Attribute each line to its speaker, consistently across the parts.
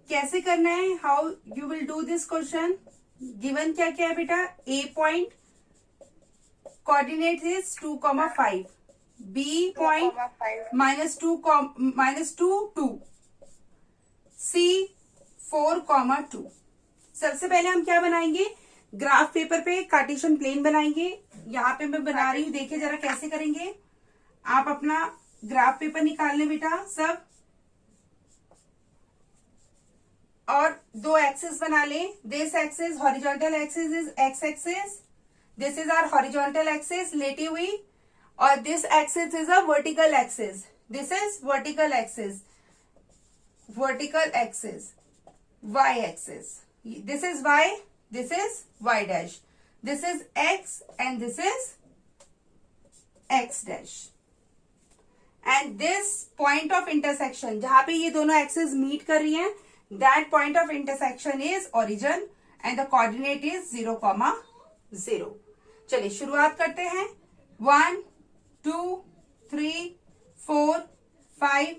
Speaker 1: कैसे करना है, how you will do this question. Given क्या क्या है बेटा, A point coordinate is 2,5, B point -2 2, C 4,2। सबसे पहले हम क्या बनाएंगे, ग्राफ पेपर पे कार्टेशियन प्लेन बनाएंगे। यहाँ पे मैं बना रही हूँ, देखिए जरा कैसे करेंगे। आप अपना ग्राफ पेपर निकाल लें बेटा सब, और दो एक्सिस बना लें। This axis horizontal axis is X axis, this is our horizontal axis लेटी हुई, और this axis is a vertical axis, this is vertical axis, vertical axis y axis, this is y, this is y dash, this is x and this is x dash, and this point of intersection जहां पे ये दोनों axis meet कर रही हैं, that point of intersection is origin and the coordinate is 0,0। चलिए शुरुआत करते हैं। 1 2 3 4 5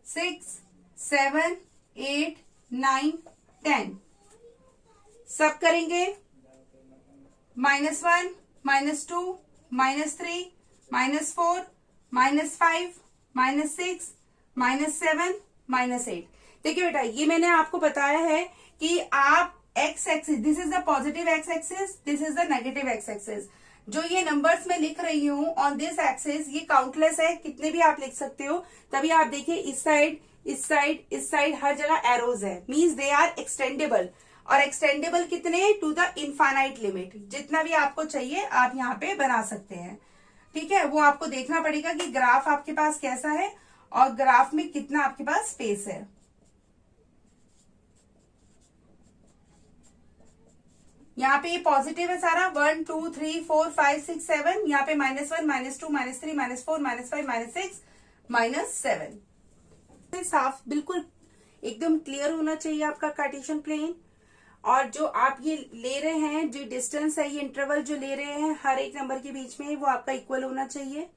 Speaker 1: 6 7 8 9 10 सब करेंगे। -1 -2 -3 -4 -5 -6 -7 -8। देखिए बेटा, ये मैंने आपको बताया है कि आप x axis, this is the positive x axis, this is the negative x axis. जो ये नंबर्स मैं लिख रही हूँ ऑन दिस एक्सिस, ये काउंटलेस है, कितने भी आप लिख सकते हो। तभी आप देखिए इस साइड, इस साइड, इस साइड, हर जगह एरोज है, मीन्स दे आर एक्सटेंडेबल। और एक्सटेंडेबल कितने, टू द इनफाइनाइट लिमिट, जितना भी आपको चाहिए आप यहाँ पे बना सकते हैं। ठीक है, वो आपको देखना पड़ेगा कि ग्राफ आपके पास कैसा है और ग्राफ में कितना आपके पास स्पेस है। यहाँ पे ये पॉजिटिव है सारा, 1 2 3 4 5 6 7, यहाँ पे -1 -2 -3 -4 -5 -6 -7। साफ बिल्कुल एकदम क्लियर होना चाहिए आपका कार्टेशियन प्लेन। और जो आप ये ले रहे हैं, जो डिस्टेंस है, ये इंटरवल जो ले रहे हैं हर एक नंबर के बीच में, वो आपका इक्वल होना चाहिए।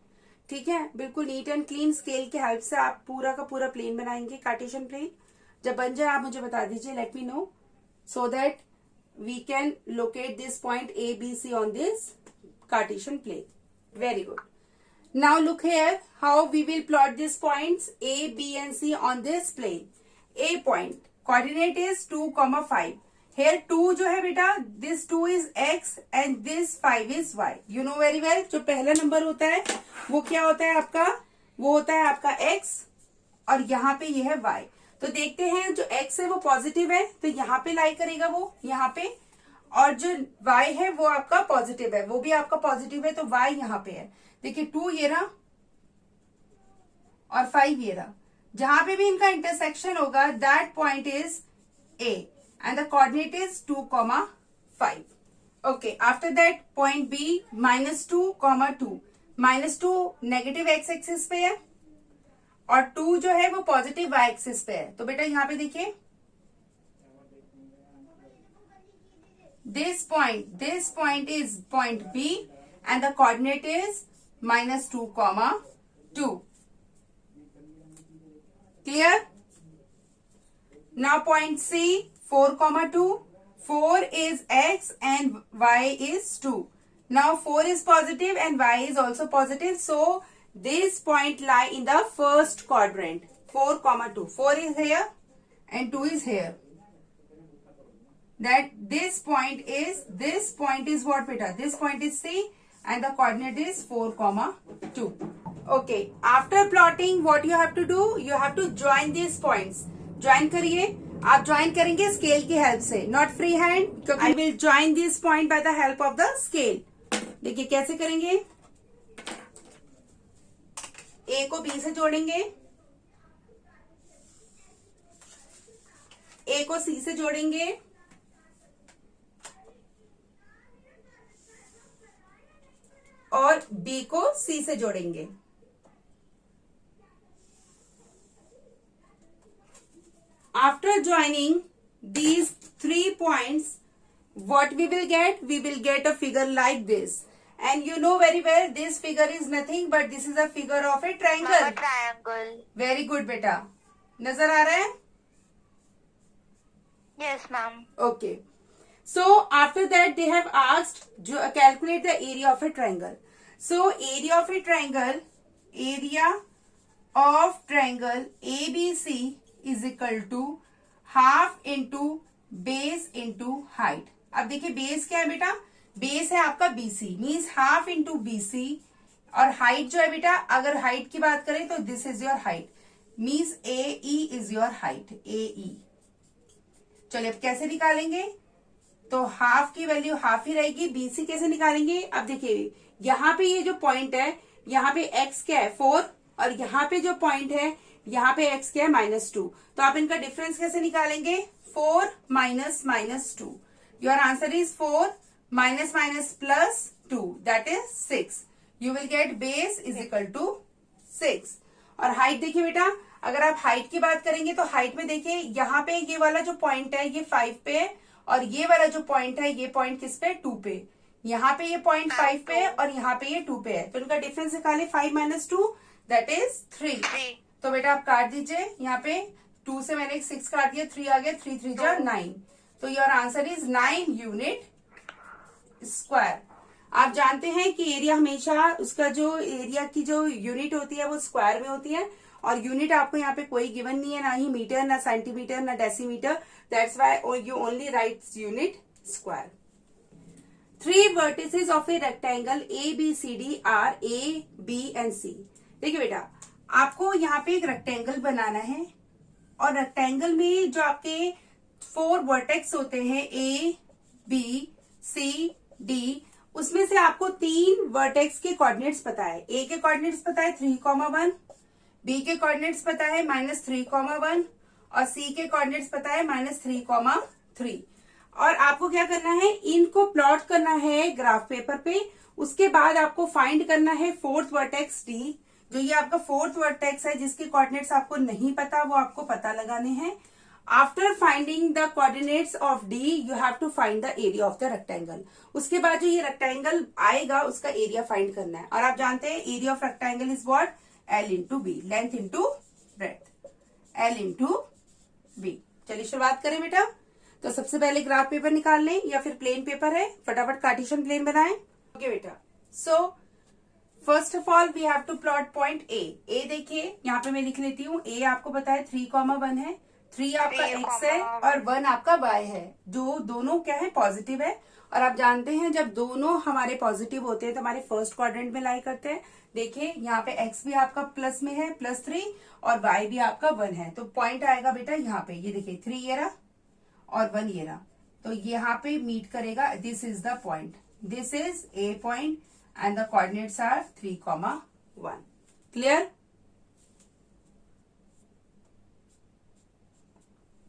Speaker 1: ठीक है, बिल्कुल नीट एंड क्लीन स्केल की हेल्प से आप पूरा का पूरा प्लेन बनाएंगे, कार्टेशियन प्लेन। जब बन जाए आप मुझे बता दीजिए, let me know, so that we can locate this point A, B, C on this Cartesian plane. Very good. Now look here how we will plot these points A, B and C on this plane. A point coordinate is 2,5. Here 2 जो है बेटा, this 2 is X and this 5 is Y. You know very well, जो पहला number होता है वो क्या होता है आपका, वो होता है आपका X, और यहाँ पे ये है Y। तो देखते हैं, जो x है वो पॉजिटिव है तो यहाँ पे लाई करेगा वो यहाँ पे, और जो y है वो आपका पॉजिटिव है, वो भी आपका पॉजिटिव है, तो y यहाँ पे है। देखिए 2 ये रहा और 5 ये रहा, जहां पे भी इनका इंटरसेक्शन होगा that point is a and the coordinate is 2,5। Okay, after that point b -2,2, -2 negative x axis पे है और 2 जो है वो पॉजिटिव y एक्सिस पे है। तो बेटा यहाँ पे देखिए, this point is point B and the coordinate is -2,2. Clear? Now point C 4,2, 4 is x and y is 2. Now 4 is positive and y is also positive, so this point lie in the first quadrant, 4,2. 4 is here and 2 is here. That this point is what beta? This point is C and the coordinate is 4,2. Okay. After plotting, what you have to do? You have to join these points. Join करिए, आप join करेंगे scale की help से, not free hand, क्योंकि I will join this point by the help of the scale. देखिए कैसे करेंगे, A को B से जोड़ेंगे, A को C से जोड़ेंगे, और B को C से जोड़ेंगे। After joining these 3 points, what we will get? We will get a figure like this. And you know very well, this figure is nothing but this is a figure of a triangle.
Speaker 2: triangle.
Speaker 1: Very good बेटा, नजर आ रहा है?
Speaker 2: Yes, ma'am.
Speaker 1: Okay. So after that they have asked calculate the area of a triangle. So area of a triangle, area of triangle ABC is equal to half into base into height. अब देखिए base क्या है बेटा, base है आपका BC, means half into BC, और height जो है बेटा, अगर हाइट की बात करें तो this is your height, means AE is your height, AE. चलिए अब कैसे निकालेंगे, तो हाफ की वैल्यू हाफ ही रहेगी, BC कैसे निकालेंगे, अब देखिए यहाँ पे ये जो पॉइंट है, यहाँ पे x क्या है 4, और यहाँ पे जो पॉइंट है यहाँ पे x क्या है -2, तो आप इनका डिफरेंस कैसे निकालेंगे, 4 minus -2, your answer is 4 minus minus plus 2, that is 6. You will get base is equal to 6. और हाइट देखिए बेटा, अगर आप हाइट की बात करेंगे तो हाइट में देखिए यहाँ पे ये वाला जो पॉइंट है ये 5 पे है, और ये वाला जो पॉइंट है ये पॉइंट किस पे, 2 पे. यहाँ पे ये पॉइंट 5 पे है और यहाँ पे ये 2 पे है, तो इनका डिफरेंस निकाले 5 माइनस 2, दैट इज 3. तो बेटा आप काट दीजिए, यहाँ पे 2 से मैंने 6 काट दिया, 3 आ गया, 3 3 जा 9, तो your answer is 9 unit square. आप जानते हैं कि एरिया हमेशा उसका जो एरिया की जो यूनिट होती है वो स्क्वायर में होती है, और यूनिट आपको यहाँ पे कोई गिवन नहीं है, ना ही मीटर, ना सेंटीमीटर, ना decimetre, that's why you only right unit square. 3 vertices of a rectangle ABCD are A, B and C. देखिए बेटा, आपको यहाँ पे एक रेक्टेंगल बनाना है, और रेक्टेंगल में जो आपके 4 वर्टेक्स होते हैं A, B, C, D, उसमें से आपको 3 वर्टेक्स के कोऑर्डिनेट्स पता है. A के कोऑर्डिनेट्स पता है 3,1, B के कोऑर्डिनेट्स पता है -3,1, और C के कोऑर्डिनेट्स पता है -3,3. और आपको क्या करना है, इनको प्लॉट करना है ग्राफ पेपर पे. उसके बाद आपको फाइंड करना है 4th वर्टेक्स D, जो ये आपका 4th वर्टेक्स है जिसके कोऑर्डिनेट्स आपको नहीं पता, वो आपको पता लगाने हैं. After finding the coordinates of D you have to find the area of the rectangle. उसके बाद जो ये रेक्टेंगल आएगा उसका एरिया फाइंड करना है, और आप जानते हैं area of rectangle is what, L into B, length into breadth, L into B. चलिए शुरुआत करें बेटा. तो सबसे पहले ग्राफ पेपर निकाल लें, या फिर प्लेन पेपर है, फटाफट कार्टेशियन प्लेन बनाएं. ओके बेटा, so first of all we have to plot point A. A देखिए यहाँ पे मैं लिख लेती हूँ, ए आपको पता है 3,1 है, 3 आपका x है और 1 आपका y है, जो दोनों क्या है, पॉजिटिव है. और आप जानते हैं जब दोनों हमारे पॉजिटिव होते हैं तो हमारे फर्स्ट क्वाड्रेंट में लाई करते हैं. देखिए यहाँ पे x भी आपका प्लस में है, +3, और y भी आपका 1 है, तो पॉइंट आएगा बेटा यहाँ पे, ये देखिए 3 ये रहा और 1 ये रहा, तो यहाँ पे मीट करेगा. This is the point, this is A point and the coordinates are 3,1. Clear.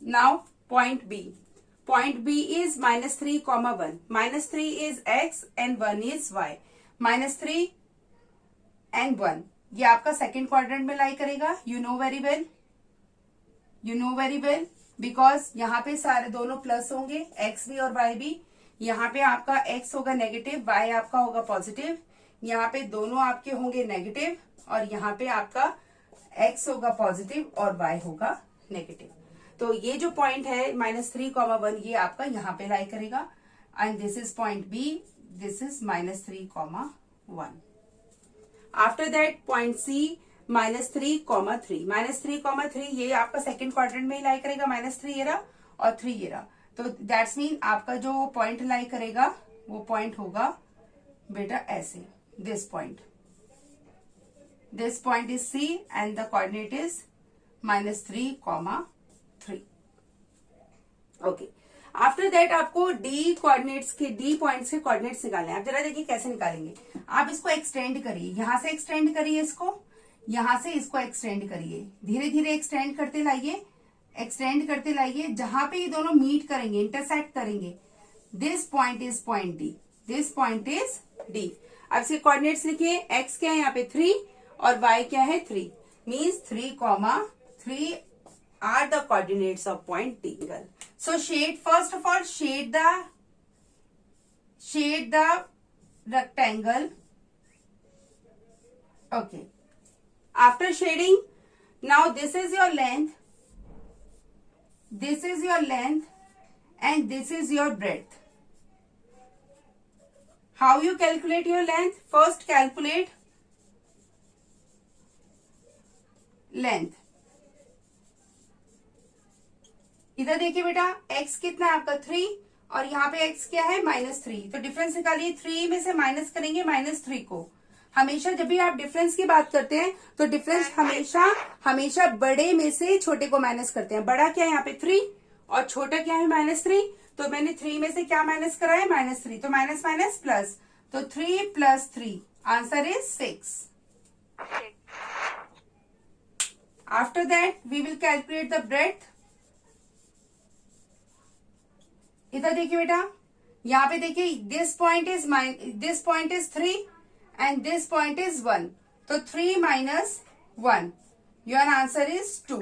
Speaker 1: Now point B. Point B is -3,1. -3 is x and 1 is y. -3 and 1 ये आपका सेकेंड क्वाड्रेंट में लाई करेगा. You know very well, you know very well, because यहाँ पे सारे दोनों plus होंगे, x भी और y भी. यहाँ पे आपका x होगा नेगेटिव, y आपका होगा पॉजिटिव. यहाँ पे दोनों आपके होंगे नेगेटिव, और यहाँ पे आपका x होगा पॉजिटिव और y होगा नेगेटिव. तो ये जो पॉइंट है -3,1 ये आपका यहाँ पे लाई करेगा, and this is point B, this is -3,1. After that point C -3,3. -3,3 ये आपका सेकेंड क्वाड्रेंट में ही लाई करेगा, -3 ये रहा और 3 ये रहा, तो दैट्स मीन आपका जो पॉइंट लाई करेगा वो पॉइंट होगा बेटा ऐसे, this point is C and the coordinate is -3,3. Okay. After that आपको डी कोऑर्डिनेट्स के, डी पॉइंट्स के कोऑर्डिनेट्स निकालने हैं. आप जरा देखिए कैसे निकालेंगे. आप इसको एक्सटेंड करिए, यहां से एक्सटेंड करिए, इसको यहां से इसको एक्सटेंड करिए, धीरे धीरे एक्सटेंड करते लाइए, एक्सटेंड करते लाइए. जहां पे ये दोनों मीट करेंगे, इंटरसेक्ट करेंगे, this point is point D, this point is D. अब इसके कोऑर्डिनेट्स लिखिए. एक्स क्या है यहाँ पे 3 और y क्या है 3, means 3,3 are the coordinates of point D. So shade, first of all shade the rectangle. Okay. After shading, now this is your length, this is your length, and this is your breadth. How you calculate your length? First calculate length. इधर देखिए बेटा, x कितना है आपका 3 और यहाँ पे x क्या है -3, तो डिफरेंस निकालिए। 3 में से माइनस करेंगे -3 को। हमेशा जब भी आप डिफरेंस की बात करते हैं तो डिफरेंस हमेशा बड़े में से छोटे को माइनस करते हैं। बड़ा क्या है यहाँ पे 3 और छोटा क्या है -3, तो मैंने 3 में से क्या माइनस करा है -3, तो माइनस माइनस प्लस, तो 3 + 3 answer is 6। After that we will calculate the breadth. इधर देखिए बेटा, यहाँ पे देखिए this point is 3 and this point is 1, so 3 minus 1, your answer is 2.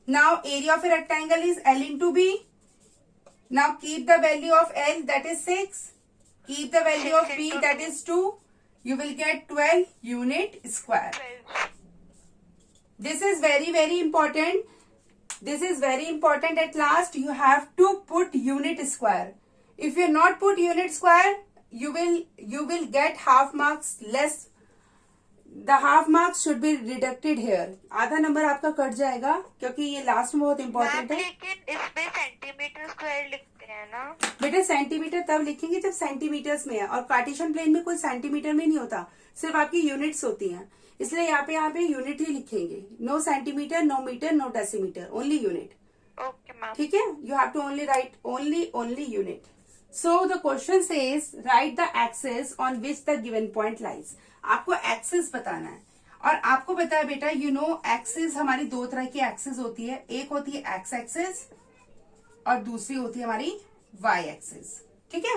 Speaker 1: Now area of a rectangle is L into B. Now keep the value of L, that is 6, keep the value of B, that is 2, you will get 12 unit square. This is very important. This is very important. At last you have to put unit square. If you not put unit square, you will get half marks less. The half marks should be deducted here. आधा number आपका cut जाएगा क्योंकि ये last में बहुत important है।
Speaker 2: लेकिन इसमें सेंटीमीटर स्क्वायर लिखते हैं ना
Speaker 1: बेटा? सेंटीमीटर तब लिखेंगे जब सेंटीमीटर्स में है, और कार्टेशियन प्लेन में कोई सेंटीमीटर में नहीं होता, सिर्फ आपकी यूनिट्स होती हैं, इसलिए यहाँ पे यूनिट ही लिखेंगे। No centimetre, no metre, no decimetre, only unit.
Speaker 2: Okay ma'am.
Speaker 1: ठीक है, you have to only write only unit. So the question says write the axis on which the given point lies. आपको axis बताना है, और आपको पता है बेटा एक्सिस हमारी दो तरह की एक्सिस होती है। एक होती है एक्स एक्सिस और दूसरी होती है हमारी वाई एक्सिस। ठीक है,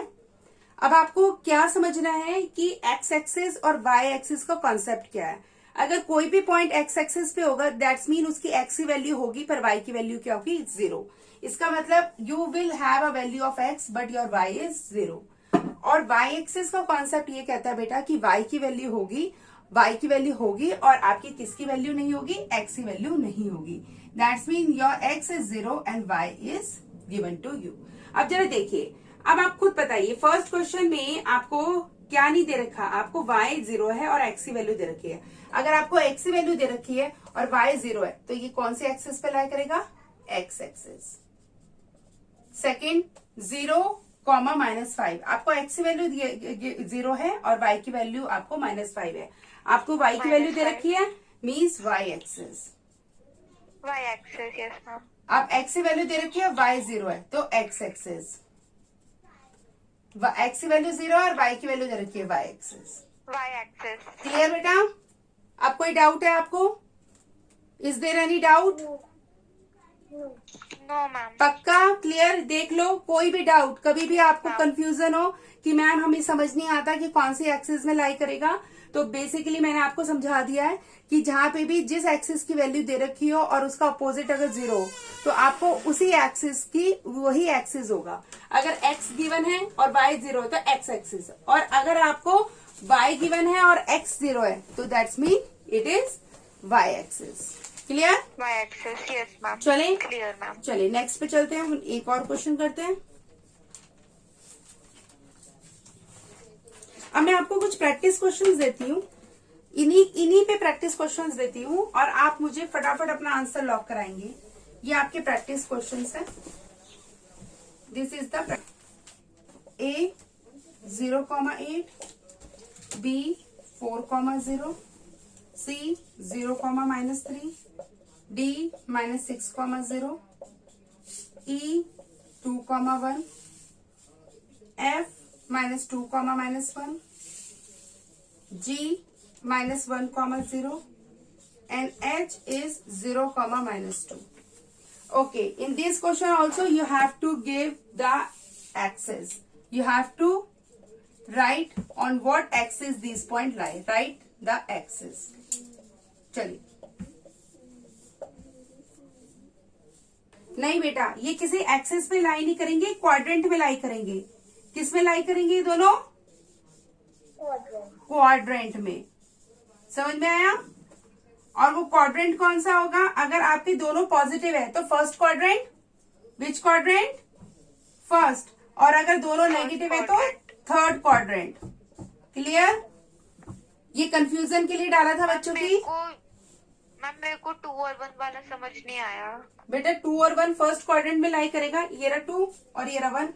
Speaker 1: अब आपको क्या समझना है कि एक्स एक्सिस और वाई एक्सिस का कॉन्सेप्ट क्या है। अगर कोई भी पॉइंट एक्स एक्सिस पे होगा दैट्स मीन उसकी एक्स की वैल्यू होगी पर वाई की वैल्यू क्या होगी 0। इसका मतलब you will have a value of X but your Y is 0। और वाई एक्सिस का कॉन्सेप्ट ये कहता है बेटा कि वाई की वैल्यू होगी और आपकी किसकी वैल्यू नहीं होगी, एक्स की वैल्यू नहीं होगी। That's mean your X is 0 and Y is given to you. अब जरा देखिए, अब आप खुद बताइए, फर्स्ट क्वेश्चन में आपको क्या नहीं दे रखा, आपको y 0 है और x की वैल्यू दे रखी है। अगर आपको x की वैल्यू दे रखी है और y 0 है तो ये कौन से एक्सिस पे लाई करेगा, x एक्सिस। सेकेंड 0, -5, आपको x की वैल्यू 0 है और y की वैल्यू आपको -5 है। आपको y की वैल्यू दे रखी है means y axis.
Speaker 2: y axis, yes ma'am.
Speaker 1: अब x की वैल्यू दे रखी है, y 0 है तो x एक्सिस। x की वैल्यू 0 और y की वैल्यू दे रखी है y एक्सिस। क्लियर बेटा? अब कोई डाउट है आपको? Is there any doubt?
Speaker 2: No ma'am.
Speaker 1: पक्का क्लियर? देख लो, कोई भी डाउट, कभी भी आपको कंफ्यूजन हो कि मैम हमें समझ नहीं आता कि कौन सी एक्सिस में लाई करेगा, तो बेसिकली मैंने आपको समझा दिया है कि जहां पे भी जिस एक्सिस की वैल्यू दे रखी हो और उसका अपोजिट अगर 0 हो तो आपको उसी एक्सिस की वही एक्सिस होगा। अगर x गिवन है और y 0 है तो x एक्सिस, और अगर आपको y गिवन है और x 0 है तो that's mean it is y axis. Clear?
Speaker 2: y axis, yes ma'am.
Speaker 1: चले
Speaker 2: क्लियर मैम।
Speaker 1: चलिए नेक्स्ट पे चलते हैं, हम एक और क्वेश्चन करते हैं। अब मैं आपको कुछ प्रैक्टिस क्वेश्चंस देती हूँ, इन्हीं पे प्रैक्टिस क्वेश्चंस देती हूँ और आप मुझे फटाफट अपना आंसर लॉक कराएंगे। ये आपके प्रैक्टिस क्वेश्चंस हैं। This is the A 0,8, B 4,0, C 0,-3, D -6,0, E 2,1, F -2,-1, G -1,0 and H is 0,-2. Okay, in this question also you have to give the axis. You have to write on what axis these points lie. Write the axis. चलिए, नहीं बेटा ये किसी axis में लाई नहीं करेंगे, quadrant में लाई करेंगे। किस में लाई करेंगे? दोनों क्वाड्रेंट में। समझ में आया? और वो क्वाड्रेंट कौन सा होगा? अगर आपके दोनों पॉजिटिव है तो फर्स्ट क्वाड्रेंट, विच क्वाड्रेंट? फर्स्ट, और अगर दोनों नेगेटिव है तो
Speaker 2: quadrant.
Speaker 1: Third quadrant. क्लियर? ये कंफ्यूजन के लिए डाला था बच्चों की।
Speaker 2: मैम मेरे को 2 और 1 वाला समझ नहीं आया।
Speaker 1: बेटा 2 और 1 फर्स्ट क्वाड्रेंट में लाई करेगा, ये रहा 2 और ये रहा 1।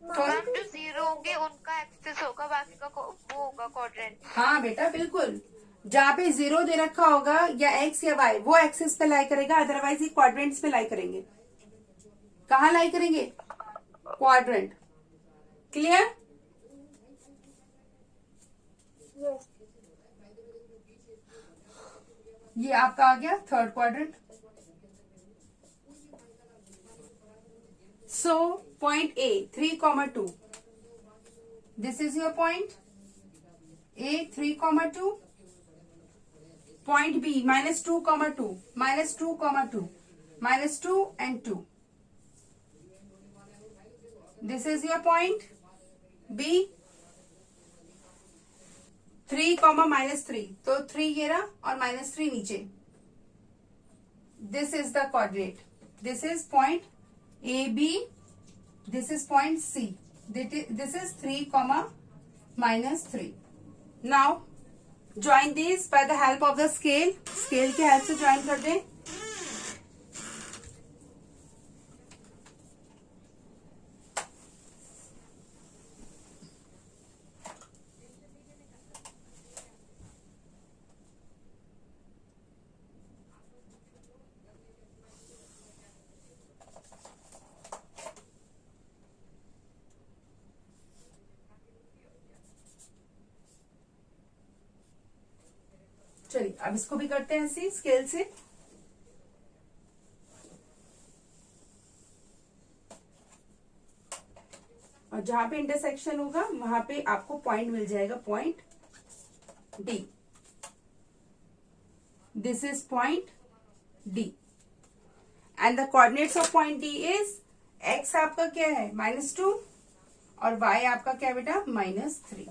Speaker 2: मैम जो 0 होंगे उनका एक्सेस होगा, बाकी का वो होगा क्वाड्रेंट।
Speaker 1: हाँ बेटा बिल्कुल, जहाँ पे 0 दे रखा होगा या x या y वो एक्सिस पे लाई करेगा, अदरवाइज ये क्वाड्रेंट्स में लाई करेंगे। कहाँ लाई करेंगे? क्वाड्रेंट। क्लियर? ये आपका आ गया third quadrant. So point A 3,2, this is your point A 3,2, point B -2, -2, -2, -2, -2 and 2, this is your point B 3, -3, तो 3 ये रहा और -3 नीचे। This is the coordinate, this is point AB, this is point C, this is 3, -3। Now join this by the help of the scale, scale के help से join कर दें। चलिए अब इसको भी करते हैं ऐसे स्केल से। और जहां पे इंटरसेक्शन होगा वहां पे आपको पॉइंट मिल जाएगा, point D, this is point D and the coordinates of point D is x आपका क्या है -2 और y आपका क्या बेटा -3।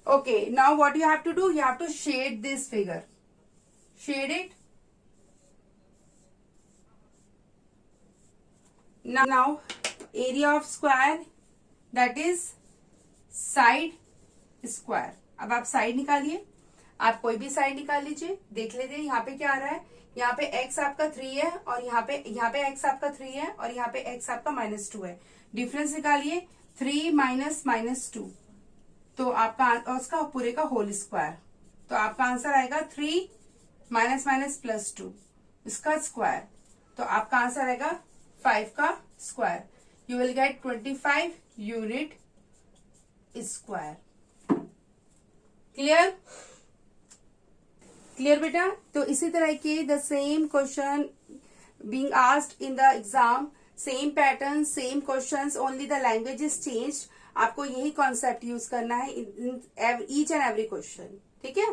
Speaker 1: Okay, now what you have to do? You have to shade this figure. Shade it. Now, area of square, that is side square. अब आप side निकालिए, आप कोई भी साइड निकाल लीजिए। देख लीजिए यहाँ पे क्या आ रहा है, यहाँ पे x आपका 3 है और यहाँ पे x आपका 3 है और यहाँ पे x आपका -2 है। डिफरेंस निकालिए, 3 - -2, तो आपका उसका पूरे का होल स्क्वायर, तो आपका आंसर आएगा 3 -2 इसका स्क्वायर, तो आपका आंसर आएगा 5 का square. You will gate 25 unit square. Clear? Clear बेटा? तो इसी तरह के the same question being asked in the exam, same pattern, same questions, only the language is changed. आपको यही कॉन्सेप्ट यूज करना है in each and every question, ठीक है?